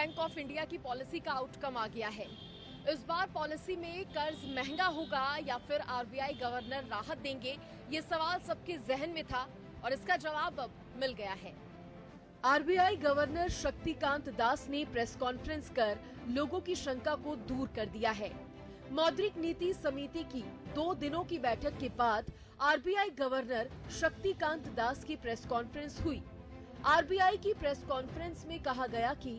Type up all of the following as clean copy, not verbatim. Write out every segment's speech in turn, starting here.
Bank of India की policy का outcome आ गया है। इस बार पॉलिसी में कर्ज महंगा होगा या फिर आरबीआई गवर्नर राहत देंगे, ये सवाल सबके जहन में था और इसका जवाब अब मिल गया है। आरबीआई गवर्नर शक्तिकांत दास ने प्रेस कॉन्फ्रेंस कर लोगों की शंका को दूर कर दिया है। मौद्रिक नीति समिति की 2 दिनों की बैठक के बाद आरबीआई गवर्नर शक्तिकांत दास की प्रेस कॉन्फ्रेंस हुई। आरबीआई की प्रेस कॉन्फ्रेंस में कहा गया कि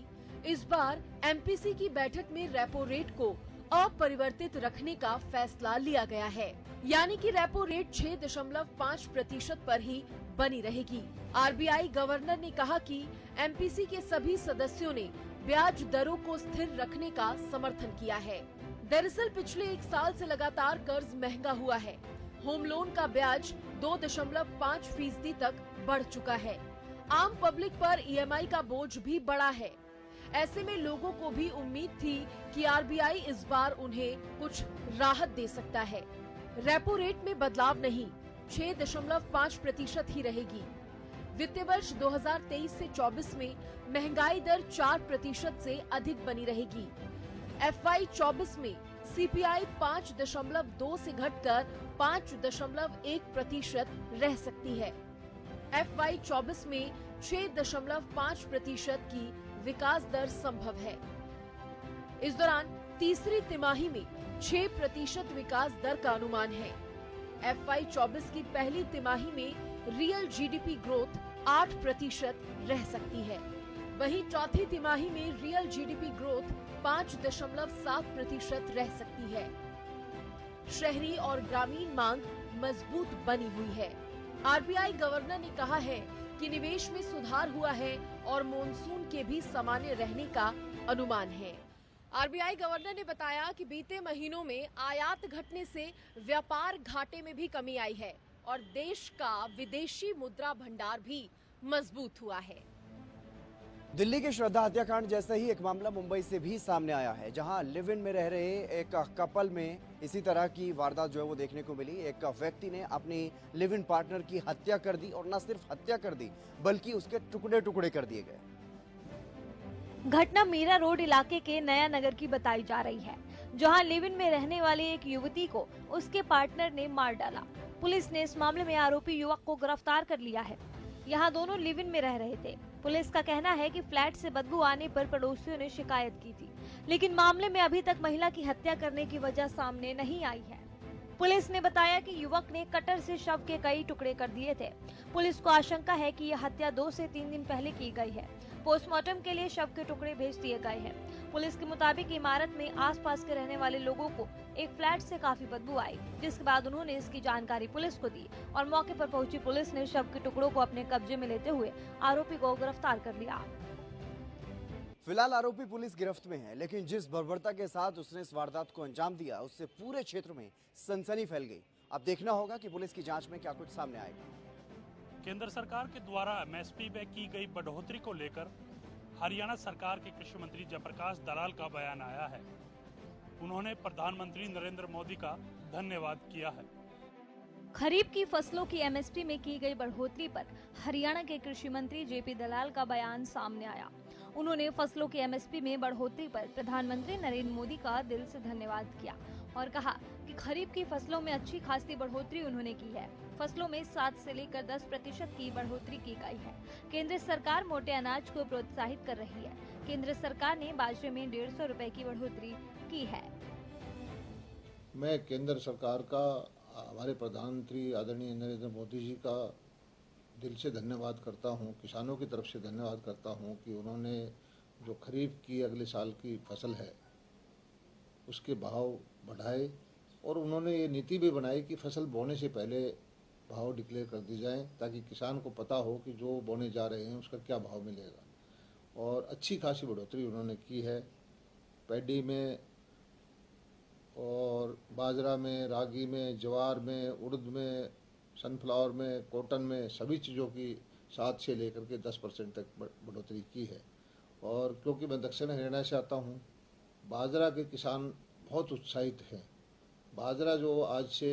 इस बार एमपीसी की बैठक में रेपो रेट को अपरिवर्तित रखने का फैसला लिया गया है, यानी कि रेपो रेट 6.5% पर ही बनी रहेगी। आरबीआई गवर्नर ने कहा कि एमपीसी के सभी सदस्यों ने ब्याज दरों को स्थिर रखने का समर्थन किया है। दरअसल पिछले 1 साल से लगातार कर्ज महंगा हुआ है। होम लोन का ब्याज 2.5% तक बढ़ चुका है। आम पब्लिक पर ईएमआई का बोझ भी बढ़ा है। ऐसे में लोगों को भी उम्मीद थी कि आरबीआई इस बार उन्हें कुछ राहत दे सकता है। रेपो रेट में बदलाव नहीं, 6.5% ही रहेगी। वित्तीय वर्ष 2023 से 24 में महंगाई दर 4% से अधिक बनी रहेगी। FY 24 में सीपीआई 5.2 से घटकर 5.1% रह सकती है। FY 24 में 6.5% की विकास दर संभव है। इस दौरान तीसरी तिमाही में 6% विकास दर का अनुमान है। FY 24 की पहली तिमाही में रियल जीडीपी ग्रोथ 8% रह सकती है। वहीं चौथी तिमाही में रियल जीडीपी ग्रोथ 5.7% रह सकती है। शहरी और ग्रामीण मांग मजबूत बनी हुई है। आरबीआई गवर्नर ने कहा है कि निवेश में सुधार हुआ है और मॉनसून के भी सामान्य रहने का अनुमान है। आरबीआई गवर्नर ने बताया कि बीते महीनों में आयात घटने से व्यापार घाटे में भी कमी आई है और देश का विदेशी मुद्रा भंडार भी मजबूत हुआ है। दिल्ली के श्रद्धा हत्याकांड जैसा ही एक मामला मुंबई से भी सामने आया है, जहां लिव इन में रह रहे एक कपल में इसी तरह की वारदात जो है वो देखने को मिली। एक व्यक्ति ने अपनी लिव इन पार्टनर की हत्या कर दी और न सिर्फ हत्या कर दी बल्कि उसके टुकड़े टुकड़े कर दिए गए। घटना मीरा रोड इलाके के नया नगर की बताई जा रही है, जहां लिव इन में रहने वाली एक युवती को उसके पार्टनर ने मार डाला। पुलिस ने इस मामले में आरोपी युवक को गिरफ्तार कर लिया है। यहाँ दोनों लिव इन में रह रहे थे। पुलिस का कहना है कि फ्लैट से बदबू आने पर पड़ोसियों ने शिकायत की थी, लेकिन मामले में अभी तक महिला की हत्या करने की वजह सामने नहीं आई है। पुलिस ने बताया कि युवक ने कटर से शव के कई टुकड़े कर दिए थे। पुलिस को आशंका है कि यह हत्या 2 से 3 दिन पहले की गई है। पोस्टमार्टम के लिए शव के टुकड़े भेज दिए गए हैं। पुलिस के मुताबिक इमारत में आसपास के रहने वाले लोगों को एक फ्लैट से काफी बदबू आई, जिसके बाद उन्होंने इसकी जानकारी पुलिस को दी और मौके पर पहुंची पुलिस ने शव के टुकड़ों को अपने कब्जे में लेते हुए आरोपी को गिरफ्तार कर लिया। फिलहाल आरोपी पुलिस गिरफ्त में है, लेकिन जिस बर्बरता के साथ उसने इस वारदात को अंजाम दिया उससे पूरे क्षेत्र में सनसनी फैल गई। अब देखना होगा कि पुलिस की जांच में क्या कुछ सामने आएगा। केंद्र सरकार के द्वारा एमएसपी में की गई बढ़ोतरी को लेकर हरियाणा सरकार के कृषि मंत्री जयप्रकाश दलाल का बयान आया है। उन्होंने प्रधानमंत्री नरेंद्र मोदी का धन्यवाद किया है। खरीफ की फसलों की एमएसपी में की गई बढ़ोतरी पर हरियाणा के कृषि मंत्री जेपी दलाल का बयान सामने आया। उन्होंने फसलों की एमएसपी में बढ़ोतरी पर प्रधानमंत्री नरेंद्र मोदी का दिल से धन्यवाद किया और कहा कि खरीफ की फसलों में अच्छी खासी बढ़ोतरी उन्होंने की है। फसलों में 7 से लेकर 10% की बढ़ोतरी की गई है। केंद्र सरकार मोटे अनाज को प्रोत्साहित कर रही है। केंद्र सरकार ने बाजरे में 150 रुपए की बढ़ोतरी की है। मैं केंद्र सरकार का, हमारे प्रधानमंत्री आदरणीय नरेंद्र मोदी जी का दिल से धन्यवाद करता हूं, किसानों की तरफ से धन्यवाद करता हूं कि उन्होंने जो खरीफ की अगले साल की फसल है उसके भाव बढ़ाए और उन्होंने ये नीति भी बनाई कि फसल बोने से पहले भाव डिक्लेयर कर दी जाए, ताकि किसान को पता हो कि जो बोने जा रहे हैं उसका क्या भाव मिलेगा। और अच्छी खासी बढ़ोतरी उन्होंने की है। पैडी में और बाजरा में, रागी में, ज्वार में, उड़द में, सनफ्लावर में, कॉटन में, सभी चीज़ों की 7 से लेकर के 10% तक बढ़ोतरी की है। और क्योंकि मैं दक्षिण हरियाणा से आता हूँ, बाजरा के किसान बहुत उत्साहित हैं। बाजरा जो आज से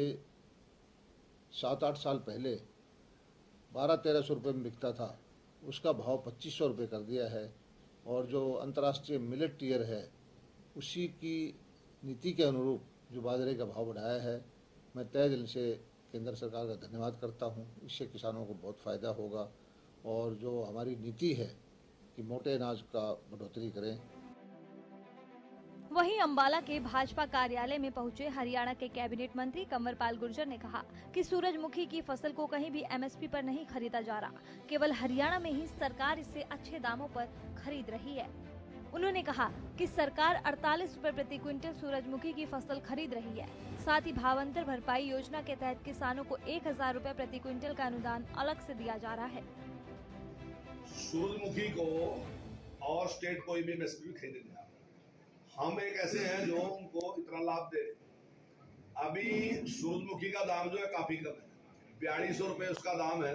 7-8 साल पहले 1200-1300 रुपये में बिकता था, उसका भाव 2500 रुपये कर दिया है। और जो अंतर्राष्ट्रीय मिलेट टियर है उसी की नीति के अनुरूप जो बाजरे का भाव बढ़ाया है, मैं तहे दिल से केंद्र सरकार का धन्यवाद करता हूं। इससे किसानों को बहुत फ़ायदा होगा और जो हमारी नीति है कि मोटे अनाज का बढ़ोतरी करें। वहीं अंबाला के भाजपा कार्यालय में पहुंचे हरियाणा के कैबिनेट मंत्री कंवरपाल गुर्जर ने कहा कि सूरजमुखी की फसल को कहीं भी एमएसपी पर नहीं खरीदा जा रहा, केवल हरियाणा में ही सरकार इसे अच्छे दामों पर खरीद रही है। उन्होंने कहा कि सरकार 48 रुपए प्रति क्विंटल सूरजमुखी की फसल खरीद रही है। साथ ही भावांतर भरपाई योजना के तहत किसानों को 1000 रुपए प्रति क्विंटल का अनुदान अलग से दिया जा रहा है। सूरजमुखी को और स्टेट कोई भी एमएसपी में खरीदने जा रहा है। हम एक ऐसे हैं जो उनको इतना लाभ दे रहे। अभी सूरजमुखी का दाम जो है काफी कम है, 4200 रुपए उसका दाम है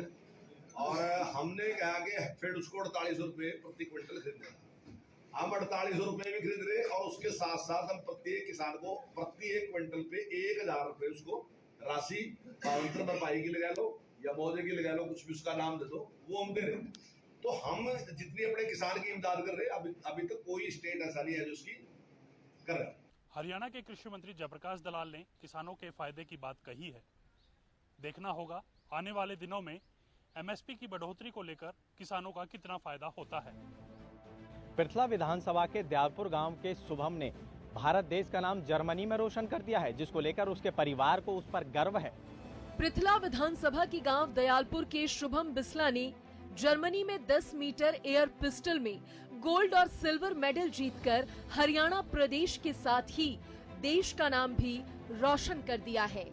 और हमने कहा कि फिर उसको 48 रुपए प्रति क्विंटल खरीदेगा। हम 48 रुपए भी खरीद रहे और उसके साथ साथ हम प्रत्येक किसान को प्रति एक क्विंटल पे 1000 रुपए उसको राशि भावांतर भरपाई की लगा लो या मुआवजे की लगा लो, कुछ भी उसका नाम दे दो, वो हम दे रहे हैं। तो हम जितनी अपने किसान की इमदाद कर रहे हैं, अभी तक कोई स्टेट ऐसा नहीं है जो उसकी कर रहा है। हरियाणा के कृषि मंत्री जयप्रकाश दलाल ने किसानों के फायदे की बात कही है। देखना होगा आने वाले दिनों में एमएसपी की बढ़ोतरी को लेकर किसानों का कितना फायदा होता है। पृथला विधानसभा के दयालपुर गांव के शुभम ने भारत देश का नाम जर्मनी में रोशन कर दिया है, जिसको लेकर उसके परिवार को उस पर गर्व है। पृथला विधानसभा के गांव दयालपुर के शुभम बिस्ला ने जर्मनी में 10 मीटर एयर पिस्टल में गोल्ड और सिल्वर मेडल जीतकर हरियाणा प्रदेश के साथ ही देश का नाम भी रोशन कर दिया है।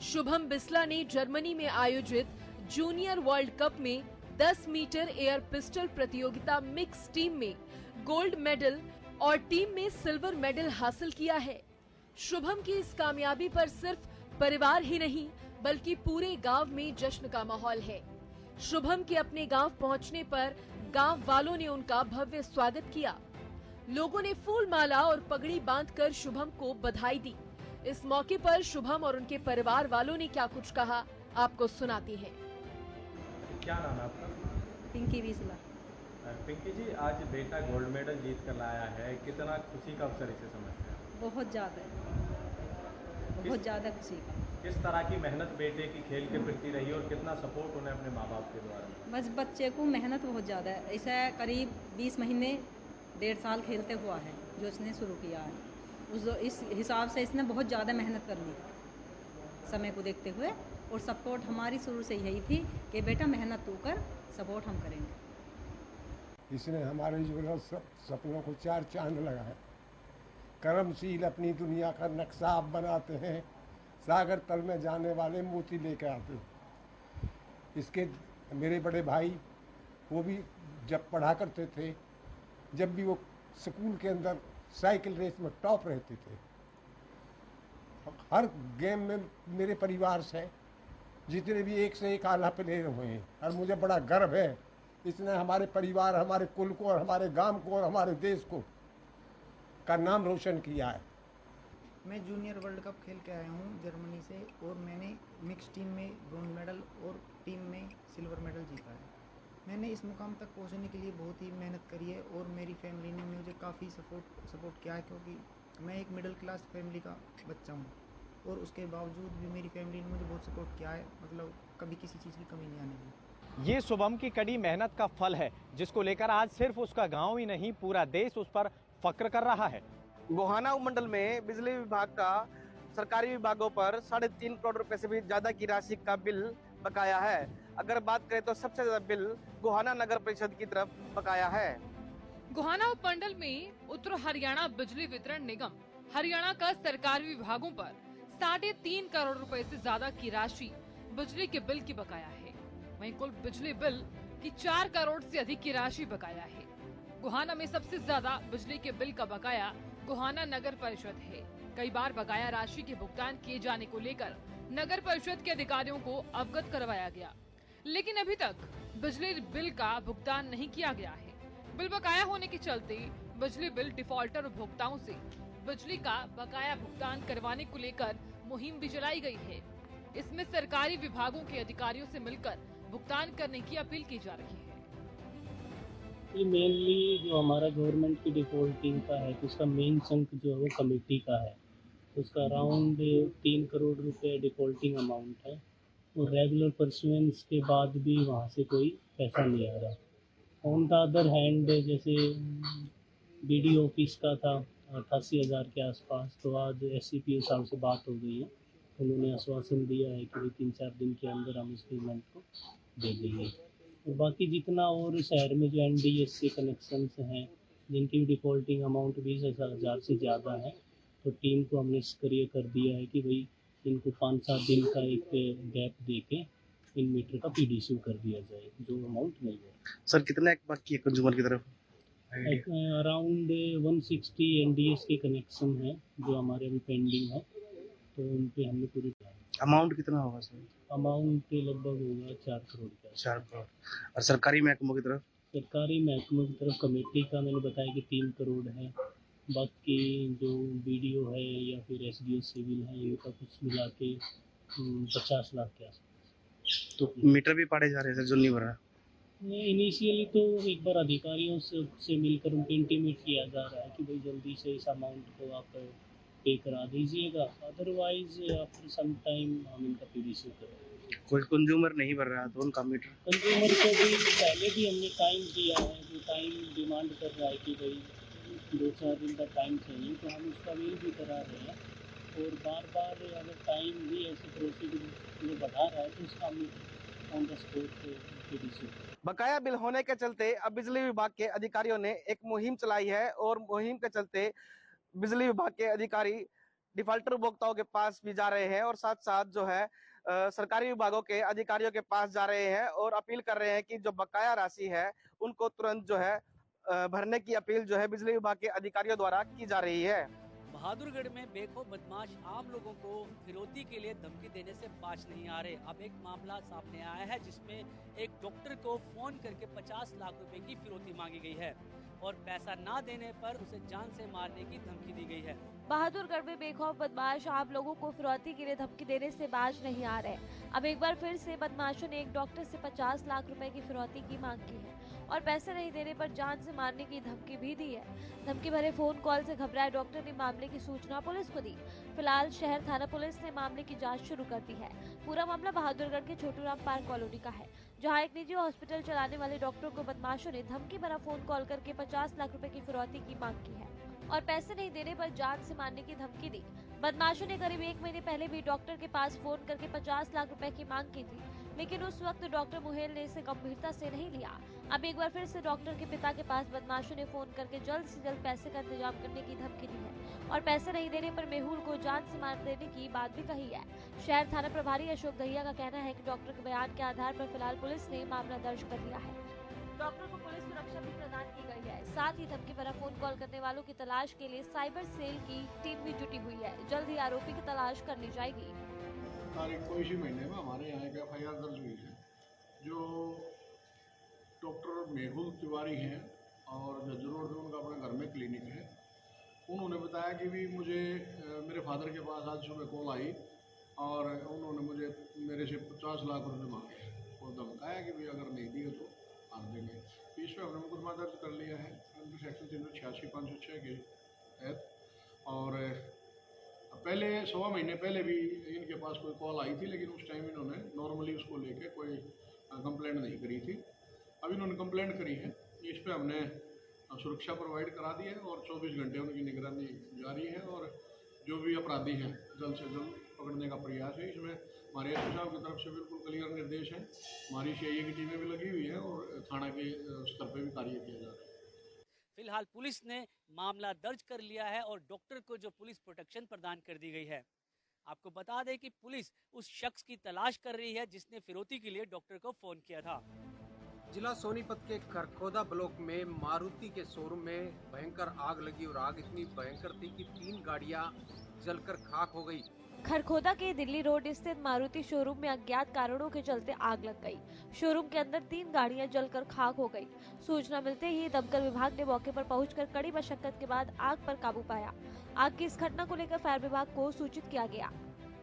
शुभम बिस्ला ने जर्मनी में आयोजित जूनियर वर्ल्ड कप में 10 मीटर एयर पिस्टल प्रतियोगिता मिक्स टीम में गोल्ड मेडल और टीम में सिल्वर मेडल हासिल किया है। शुभम की इस कामयाबी पर सिर्फ परिवार ही नहीं बल्कि पूरे गांव में जश्न का माहौल है। शुभम के अपने गांव पहुंचने पर गांव वालों ने उनका भव्य स्वागत किया। लोगों ने फूल माला और पगड़ी बांधकर शुभम को बधाई दी। इस मौके पर शुभम और उनके परिवार वालों ने क्या कुछ कहा, आपको सुनाती हैं। क्या नाम है आपका? पिंकी बिस्ला। पिंकी जी, आज बेटा गोल्ड मेडल जीत कर लाया है, कितना खुशी का अवसर इसे समझते हैं? बहुत ज़्यादा खुशी का। किस तरह की मेहनत बेटे की खेल के प्रति रही और कितना सपोर्ट उन्हें अपने माँ बाप के द्वारा? बस बच्चे को मेहनत बहुत ज़्यादा है। ऐसा करीब 20 महीने 1.5 साल खेलते हुआ है जो इसने शुरू किया है। इस हिसाब से इसने बहुत ज़्यादा मेहनत करनी समय को देखते हुए, और सपोर्ट हमारी शुरू से यही थी कि बेटा मेहनत तू कर, सपोर्ट हम करेंगे। इसने हमारे जीवन सब सपनों को 4 चांद लगाए। कर्मशील अपनी दुनिया का नक्शा आप बनाते हैं, सागर तल में जाने वाले मोती लेकर आते हैं। इसके मेरे बड़े भाई वो भी जब पढ़ा करते थे, जब भी वो स्कूल के अंदर साइकिल रेस में टॉप रहते थे। हर गेम में मेरे परिवार से जितने भी एक से एक आला प्लेयर हुए हैं और मुझे बड़ा गर्व है। इसने हमारे परिवार, हमारे कुल को और हमारे गांव को और हमारे देश को का नाम रोशन किया है। मैं जूनियर वर्ल्ड कप खेल के आया हूँ जर्मनी से, और मैंने मिक्स टीम में ब्रोंज मेडल और टीम में सिल्वर मेडल जीता है। मैंने इस मुकाम तक पहुँचने के लिए बहुत ही मेहनत करी है और मेरी फैमिली ने मुझे काफ़ी सपोर्ट किया है, क्योंकि मैं एक मिडिल क्लास फैमिली का बच्चा हूँ और उसके बावजूद भी मेरी फैमिली ने मुझे बहुत सपोर्ट किया है। मतलब कभी किसी चीज़ की कमी नहीं आने दी। ये शुभम की कड़ी मेहनत का फल है, जिसको लेकर आज सिर्फ उसका गांव ही नहीं पूरा देश उस पर फक्र कर रहा है। गोहाना उपमंडल में बिजली विभाग का सरकारी विभागों पर 3.5 करोड़ रुपए से भी ज्यादा की राशि का बिल बकाया है। अगर बात करें तो सबसे ज्यादा बिल गोहाना नगर परिषद की तरफ बकाया है। गोहाना उपमंडल में उत्तर हरियाणा बिजली वितरण निगम हरियाणा का सरकारी विभागों पर 3.5 करोड़ रुपए से ज्यादा की राशि बिजली के बिल की बकाया है। वहीं कुल बिजली बिल की 4 करोड़ से अधिक की राशि बकाया है। गोहाना में सबसे ज्यादा बिजली के बिल का बकाया गोहाना नगर परिषद है। कई बार बकाया राशि के भुगतान किए जाने को लेकर नगर परिषद के अधिकारियों को अवगत करवाया गया, लेकिन अभी तक बिजली बिल का भुगतान नहीं किया गया है। बिल बकाया होने के चलते बिजली बिल डिफॉल्टर उपभोक्ताओं से बिजली का बकाया भुगतान करवाने को लेकर मुहिम भी चलाई गई है। इसमें सरकारी विभागों के अधिकारियों से मिलकर भुगतान करने की अपील की जा रही है। ये मेनली जो हमारा गवर्नमेंट की डिफॉल्टिंग का है, तो उसका मेन चंक जो है वो कमेटी का है। उसका अराउंड 3 करोड़ रुपए डिफॉल्टिंग अमाउंट है और रेगुलर परसुएंस के बाद भी वहाँ से कोई पैसा नहीं आ रहा। ऑन द अदर हैंड जैसे बीडी ऑफिस का था 88,000 के आसपास, तो आज SCPO साहब से बात हो गई है। उन्होंने आश्वासन दिया है कि 3-4 दिन के अंदर हम इस पेमेंट को दे देंगे। और बाकी जितना और शहर में जो NDS से कनेक्शंस हैं जिनकी डिफ़ॉल्टिंग अमाउंट 20,000 से ज़्यादा है, तो टीम को हमने सक्रिय कर दिया है कि भाई इनको 5-7 दिन का एक गैप दे के इन मीटर का PDCU कर दिया जाए जो अमाउंट नहीं है। सर कितना एक बाकी है कंज्यूमर की तरफ? अराउंड 160 NDS के कनेक्शन है जो हमारे अभी पेंडिंग है, तो उन पे हमने पूरी अमाउंट कितना होगा सर? अमाउंट लगभग होगा 4 करोड़ का। 4 करोड़। और सरकारी महकमों की तरफ? सरकारी महकमों की तरफ कमेटी का मैंने बताया कि 3 करोड़ है। बाकी जो BDO है या फिर SDO सिविल है, इनका कुछ मिला के 50 लाख के आसपास। तो मीटर भी पाड़े जा रहे हैं सर जो नहीं भर रहा? इनिशियली तो एक बार अधिकारियों से मिलकर उनको इंटीमेट किया जा रहा है कि भाई जल्दी से इस अमाउंट को आप पे करा दीजिएगा, अदरवाइज आफ्टर सम टाइम हम इनका PDCU करेंगे। कोई कंज्यूमर नहीं भर रहा तो उनका मीटर? कंज्यूमर को भी पहले भी हमने टाइम दिया है, जो टाइम डिमांड कर रहा है कि भाई 2-4 दिन का टाइम चाहिए, तो हम उसका वेल भी करा रहे हैं। और बार बार अगर टाइम भी ऐसे प्रोसीजर में बढ़ा रहा है तो उसका हम ऑन द स्पॉट PDCU। बकाया बिल होने के चलते अब बिजली विभाग के अधिकारियों ने एक मुहिम चलाई है और मुहिम के चलते बिजली विभाग के अधिकारी डिफाल्टर उपभोक्ताओं के पास भी जा रहे हैं और साथ साथ जो है सरकारी विभागों के अधिकारियों के पास जा रहे हैं और अपील कर रहे हैं कि जो बकाया राशि है उनको तुरंत जो है भरने की अपील जो है बिजली विभाग के अधिकारियों द्वारा की जा रही है। बहादुरगढ़ में बेखौफ बदमाश आम लोगों को फिरौती के लिए धमकी देने से बाज नहीं आ रहे। अब एक मामला सामने आया है जिसमें एक डॉक्टर को फोन करके 50 लाख रुपए की फिरौती मांगी गई है और पैसा ना देने पर उसे जान से मारने की धमकी दी गई है। बहादुरगढ़ में बेखौफ बदमाश आम लोगों को फिरौती के लिए धमकी देने से बाज नहीं आ रहे। अब एक बार फिर से बदमाशों ने एक डॉक्टर से 50 लाख रुपए की फिरौती की मांग की है और पैसे नहीं देने पर जान से मारने की धमकी भी दी है। धमकी भरे फोन कॉल से घबराए डॉक्टर ने मामले की सूचना पुलिस को दी। फिलहाल शहर थाना पुलिस ने मामले की जांच शुरू कर दी है। पूरा मामला बहादुरगढ़ के छोटूराम पार्क कॉलोनी का है, जहां एक निजी हॉस्पिटल चलाने वाले डॉक्टर को बदमाशों ने धमकी भरा फोन कॉल करके 50 लाख रुपए की फिरौती की मांग की है और पैसे नहीं देने पर जान से मारने की धमकी दी। बदमाशों ने करीब 1 महीने पहले भी डॉक्टर के पास फोन करके 50 लाख रुपए की मांग की थी, लेकिन उस वक्त डॉक्टर मुहेल ने इसे गंभीरता से नहीं लिया। अब एक बार फिर से डॉक्टर के पिता के पास बदमाशों ने फोन करके जल्द से जल्द पैसे का इंतजाम करने की धमकी दी है और पैसे नहीं देने पर मेहुल को जान से मार देने की बात भी कही है। शहर थाना प्रभारी अशोक दहिया का कहना है कि डॉक्टर के बयान के आधार पर फिलहाल पुलिस ने मामला दर्ज कर लिया है। डॉक्टर को पुलिस सुरक्षा भी प्रदान की गई है। साथ ही धमकी भरा फोन कॉल करने वालों की तलाश के लिए साइबर सेल की टीम भी जुटी हुई है। जल्द ही आरोपी की तलाश कर ली जाएगी। तारीख को इसी महीने में हमारे यहाँ एक FIR दर्ज हुई है। जो डॉक्टर मेहुल तिवारी हैं और झज्जर रोड में उनका अपने घर में क्लिनिक है, उन्होंने बताया कि भी मुझे मेरे फादर के पास आज सुबह कॉल आई और उन्होंने मुझे मेरे से 50 लाख रुपए मांगे और धमकाया कि भी अगर नहीं दिए तो मार देंगे। इस पर हमने मुकदमा दर्ज कर लिया है अंडर सेक्शन 386-506 के तहत। और पहले 1.25 महीने पहले भी इनके पास कोई कॉल आई थी, लेकिन उस टाइम इन्होंने नॉर्मली उसको लेके कोई कंप्लेंट नहीं करी थी। अब इन्होंने कंप्लेंट करी है, इस पर हमने सुरक्षा प्रोवाइड करा दी है और 24 घंटे उनकी निगरानी जारी है और जो भी अपराधी हैं जल्द से जल्द पकड़ने का प्रयास है। इसमें हमारे एसपी साहब की तरफ से बिल्कुल क्लियर निर्देश हैं। हमारी CIA की टीमें भी लगी हुई हैं और थाना के स्तर पर भी कार्य किया जा रहा है। फिलहाल पुलिस ने मामला दर्ज कर लिया है और डॉक्टर को जो पुलिस प्रोटेक्शन प्रदान कर दी गई है। आपको बता दें कि पुलिस उस शख्स की तलाश कर रही है जिसने फिरौती के लिए डॉक्टर को फोन किया था। जिला सोनीपत के खरखोदा ब्लॉक में मारुति के शोरूम में भयंकर आग लगी और आग इतनी भयंकर थी कि 3 गाड़ियां जलकर खाक हो गई। खरखोदा के दिल्ली रोड स्थित मारुति शोरूम में अज्ञात कारणों के चलते आग लग गई। शोरूम के अंदर 3 गाड़ियां जलकर खाक हो गई। सूचना मिलते ही दमकल विभाग ने मौके पर पहुंचकर कड़ी मशक्कत के बाद आग पर काबू पाया। आग की इस घटना को लेकर फायर विभाग को सूचित किया गया।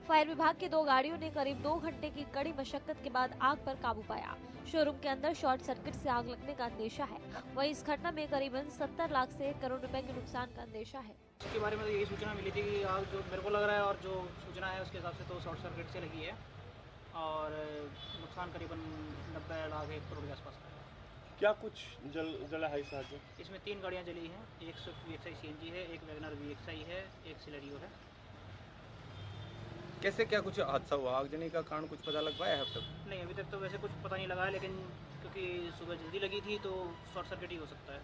फायर विभाग की 2 गाड़ियों ने करीब 2 घंटे की कड़ी मशक्कत के बाद आग पर काबू पाया। शोरूम के अंदर शॉर्ट सर्किट से आग लगने का अंदेशा है। वहीं इस घटना में करीबन 70 लाख से 1 करोड़ रुपए के नुकसान का अंदेशा है। इसके बारे में तो यही सूचना मिली थी कि आग जो मेरे को लग रहा है और जो सूचना है उसके हिसाब से तो शॉर्ट सर्किट से लगी है और नुकसान करीबन 90 लाख 1 करोड़ के आसपास का है। क्या कुछ जला है इस आग में? इसमें 3 गाड़ियाँ जली हैं, एक स्विफ्ट VXI CNG है, एक वैगनर VXI है, एक सिलेरियो है। कैसे क्या कुछ हादसा हुआ? आगजनी का कारण कुछ पता लग पाया है अब तक? नहीं, अभी तक तो वैसे कुछ पता नहीं लगा है, लेकिन क्योंकि सुबह जल्दी लगी थी तो शॉर्ट सर्किट ही हो सकता है।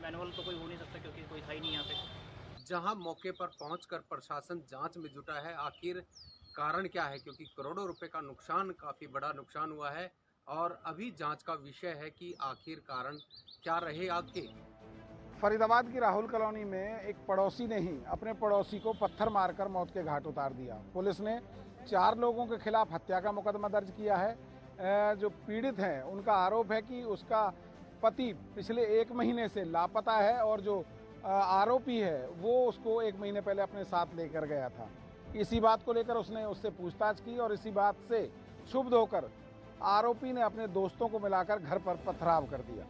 मैनुअल तो कोई हो नहीं सकता क्योंकि कोई था ही नहीं यहाँ पे। जहां मौके पर पहुंचकर प्रशासन जांच में जुटा है, आखिर कारण क्या है, क्योंकि करोड़ों रुपए का नुकसान, काफ़ी बड़ा नुकसान हुआ है और अभी जांच का विषय है कि आखिर कारण क्या रहे आग के। फरीदाबाद की राहुल कॉलोनी में एक पड़ोसी ने ही अपने पड़ोसी को पत्थर मारकर मौत के घाट उतार दिया। पुलिस ने 4 लोगों के खिलाफ हत्या का मुकदमा दर्ज किया है। जो पीड़ित हैं उनका आरोप है कि उसका पति पिछले 1 महीने से लापता है और जो आरोपी है वो उसको 1 महीने पहले अपने साथ लेकर गया था। इसी बात को लेकर उसने उससे पूछताछ की और इसी बात से क्षुब्ध होकर आरोपी ने अपने दोस्तों को मिलाकर घर पर पथराव कर दिया।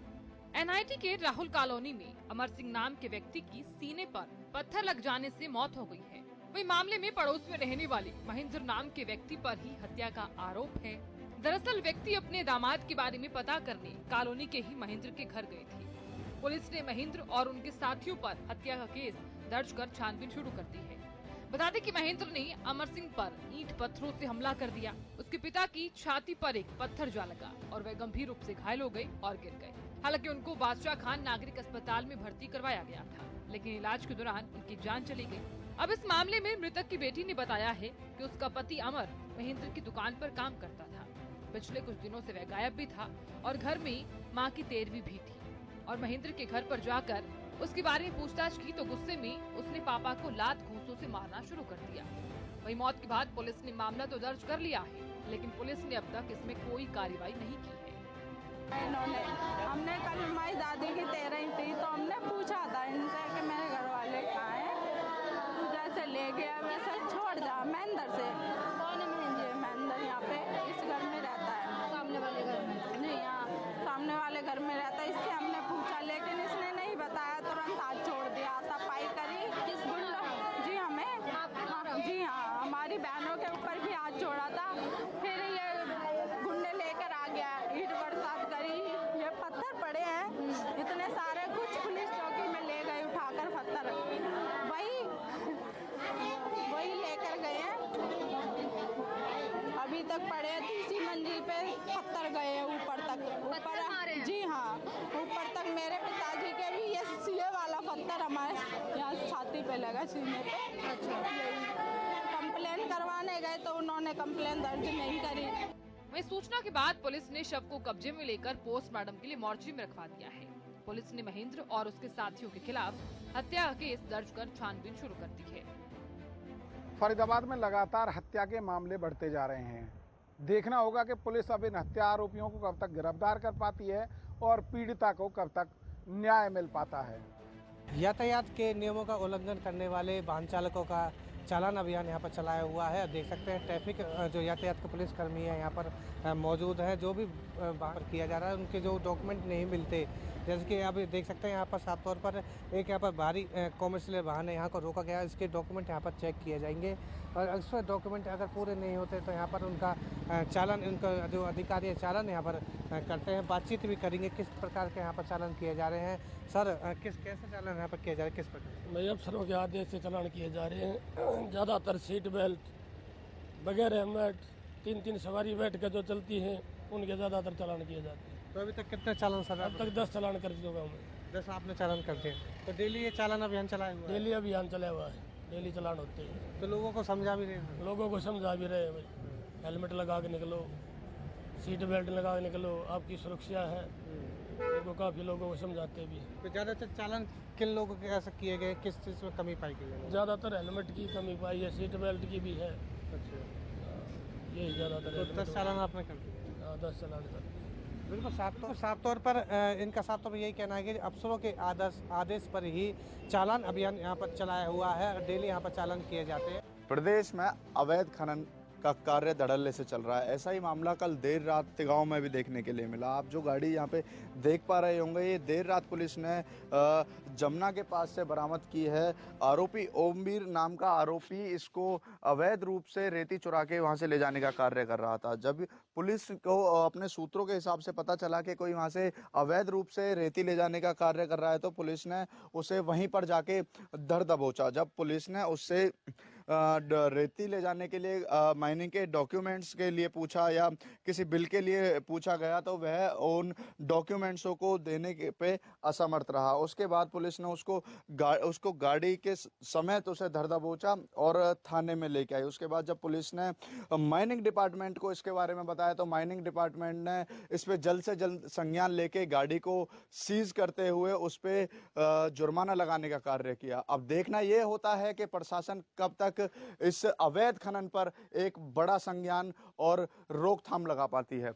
NIT के राहुल कॉलोनी में अमर सिंह नाम के व्यक्ति की सीने पर पत्थर लग जाने से मौत हो गई है। वही मामले में पड़ोस में रहने वाले महेंद्र नाम के व्यक्ति पर ही हत्या का आरोप है। दरअसल व्यक्ति अपने दामाद के बारे में पता करने कॉलोनी के ही महेंद्र के घर गए थे। पुलिस ने महेंद्र और उनके साथियों पर हत्या का केस दर्ज कर छानबीन शुरू कर दी है। बता दें कि महेंद्र ने अमर सिंह पर ईंट पत्थरों से हमला कर दिया। उसके पिता की छाती पर एक पत्थर जा लगा और वह गंभीर रूप से घायल हो गए और गिर गए। हालांकि उनको बादशाह खान नागरिक अस्पताल में भर्ती करवाया गया था, लेकिन इलाज के दौरान उनकी जान चली गई। अब इस मामले में मृतक की बेटी ने बताया है कि उसका पति अमर महेंद्र की दुकान पर काम करता था। पिछले कुछ दिनों से वह गायब भी था और घर में मां की 13वीं भी थी और महेंद्र के घर पर जाकर उसके बारे में पूछताछ की तो गुस्से में उसने पापा को लात घूंसों से मारना शुरू कर दिया। वही मौत के बाद पुलिस ने मामला तो दर्ज कर लिया है, लेकिन पुलिस ने अब तक इसमें कोई कार्रवाई नहीं की है। हमने कल हमारी दादी की 13वीं थी तो हमने पूछा था इनसे कि मेरे घर वाले कहाँ हैं, तू जैसे ले गया वैसे छोड़ जा। महेंद्र से कौन है? महेंद्र यहाँ पे इस घर में रहता है, सामने वाले घर में नहीं, यहाँ सामने वाले घर में रहता है। इससे हमने पूछा लेकिन इसने नहीं बताया, तुरंत हाथ छोड़ दिया। सफाई करी किस गुंडा जी हमें जी हाँ, हमारी बहनों के ऊपर भी हाथ छोड़ा था। फिर ये गुंडे लेकर आ गया, ईंट बरसात करी, ये पत्थर पड़े हैं इतने सारे, कुछ पुलिस चौकी में ले गए उठाकर पत्थर, वही लेकर गए हैं। अभी तक पड़े हैं, तीसरी मंजिल पे पत्थर गए हैं ऊपर तक, ऊपर जी हाँ, ऊपर तक मेरे पिताजी के भी ये वाला पत्थर हमारे यहाँ छाती पे लगा, सीने पे। अच्छा, कंप्लेन करवाने गए तो उन्होंने कंप्लेन दर्ज नहीं करी। वहीं सूचना के बाद पुलिस ने शव को कब्जे में लेकर पोस्टमार्टम के लिए मोर्चरी में रखवा दिया है। पुलिस ने महेंद्र और उसके साथियों के खिलाफ हत्या का केस दर्ज कर छानबीन शुरू कर दी है। फरीदाबाद में लगातार हत्या के मामले बढ़ते जा रहे हैं। देखना होगा कि पुलिस अब इन हत्या आरोपियों को कब तक गिरफ्तार कर पाती है और पीड़िता को कब तक न्याय मिल पाता है। यातायात के नियमों का उल्लंघन करने वाले वाहन चालकों का चालान अभियान यहाँ पर चलाया हुआ है। देख सकते हैं ट्रैफिक जो यातायात के पुलिसकर्मी है यहाँ पर मौजूद है। जो भी बाहर किया जा रहा है उनके जो डॉक्यूमेंट नहीं मिलते, जैसे कि आप देख सकते हैं यहाँ पर साफ तौर पर एक यहाँ पर भारी कॉमर्शियल वाहन है, यहाँ को रोका गया है। इसके डॉक्यूमेंट यहाँ पर चेक किए जाएंगे और अक्सर डॉक्यूमेंट अगर पूरे नहीं होते तो यहाँ पर उनका चालान, उनका जो अधिकारी है चालान यहाँ पर करते हैं। बातचीत भी करेंगे किस प्रकार के यहाँ पर चालान किए जा रहे हैं। सर कैसे चालान यहाँ पर किया जा रहा है, किस प्रकार? भाई अफसरों के आदेश से चालान किए जा रहे हैं। ज़्यादातर सीट बेल्ट बगैर हेलमेट 3-3 सवारी बैठ के जो चलती हैं उनके ज़्यादातर चालान किए जाते हैं। तो अभी तक कितने चालान सर? अब तक 10 चालान कर चुका हूँ मैं। 10 आपने चालान कर दिए। तो डेली ये चालान अभियान चलाया हुआ है? डेली अभियान चला हुआ है, डेली चालान होते हैं। तो लोगों को समझा भी रहे हैं? लोगों को समझा भी रहे हैं भाई, हेलमेट लगा के निकलो, सीट बेल्ट लगा के निकलो, आपकी सुरक्षा है। उनको काफ़ी लोगों को समझाते भी। तो ज़्यादातर चालान किन लोगों के ऐसे किए गए, किस चीज़ में कमी पाई गई? ज़्यादातर हेलमेट की कमी पाई है, सीट बेल्ट की भी है। अच्छा, यही ज़्यादातर। तो 10 चालान आपने कर दिए? हाँ, 10 चालान कर दिए। बिल्कुल साफ तौर पर इनका साफ तौर पर यही कहना है कि अफसरों के आदेश पर ही चालान अभियान यहाँ पर चलाया हुआ है। डेली यहाँ पर चालान किए जाते हैं। प्रदेश में अवैध खनन का कार्य धड़ल्ले से चल रहा है। ऐसा ही मामला कल देर रात तिगांव में भी देखने के लिए मिला। आप जो गाड़ी यहाँ पे देख पा रहे होंगे, ये देर रात पुलिस ने जमुना के पास से बरामद की है। आरोपी ओमवीर नाम का आरोपी इसको अवैध रूप से रेती चुरा के वहाँ से ले जाने का कार्य कर रहा था। जब पुलिस को अपने सूत्रों के हिसाब से पता चला कि कोई वहाँ से अवैध रूप से रेती ले जाने का कार्य कर रहा है, तो पुलिस ने उसे वहीं पर जाके धर दबोचा। जब पुलिस ने उससे रेती ले जाने के लिए माइनिंग के डॉक्यूमेंट्स के लिए पूछा या किसी बिल के लिए पूछा गया, तो वह उन डॉक्यूमेंट्सों को देने के पे असमर्थ रहा। उसके बाद पुलिस ने उसको गाड़ी के समेत उसे धर दबोचा और थाने में लेके आई। उसके बाद जब पुलिस ने माइनिंग डिपार्टमेंट को इसके बारे में बताया, तो माइनिंग डिपार्टमेंट ने इस पे जल्द से जल्द संज्ञान लेके गाड़ी को सीज करते हुए उस पे जुर्माना लगाने का कार्य किया। अब देखना यह होता है कि प्रशासन कब तक इस अवैध खनन पर एक बड़ा संज्ञान और रोकथाम लगा पाती है।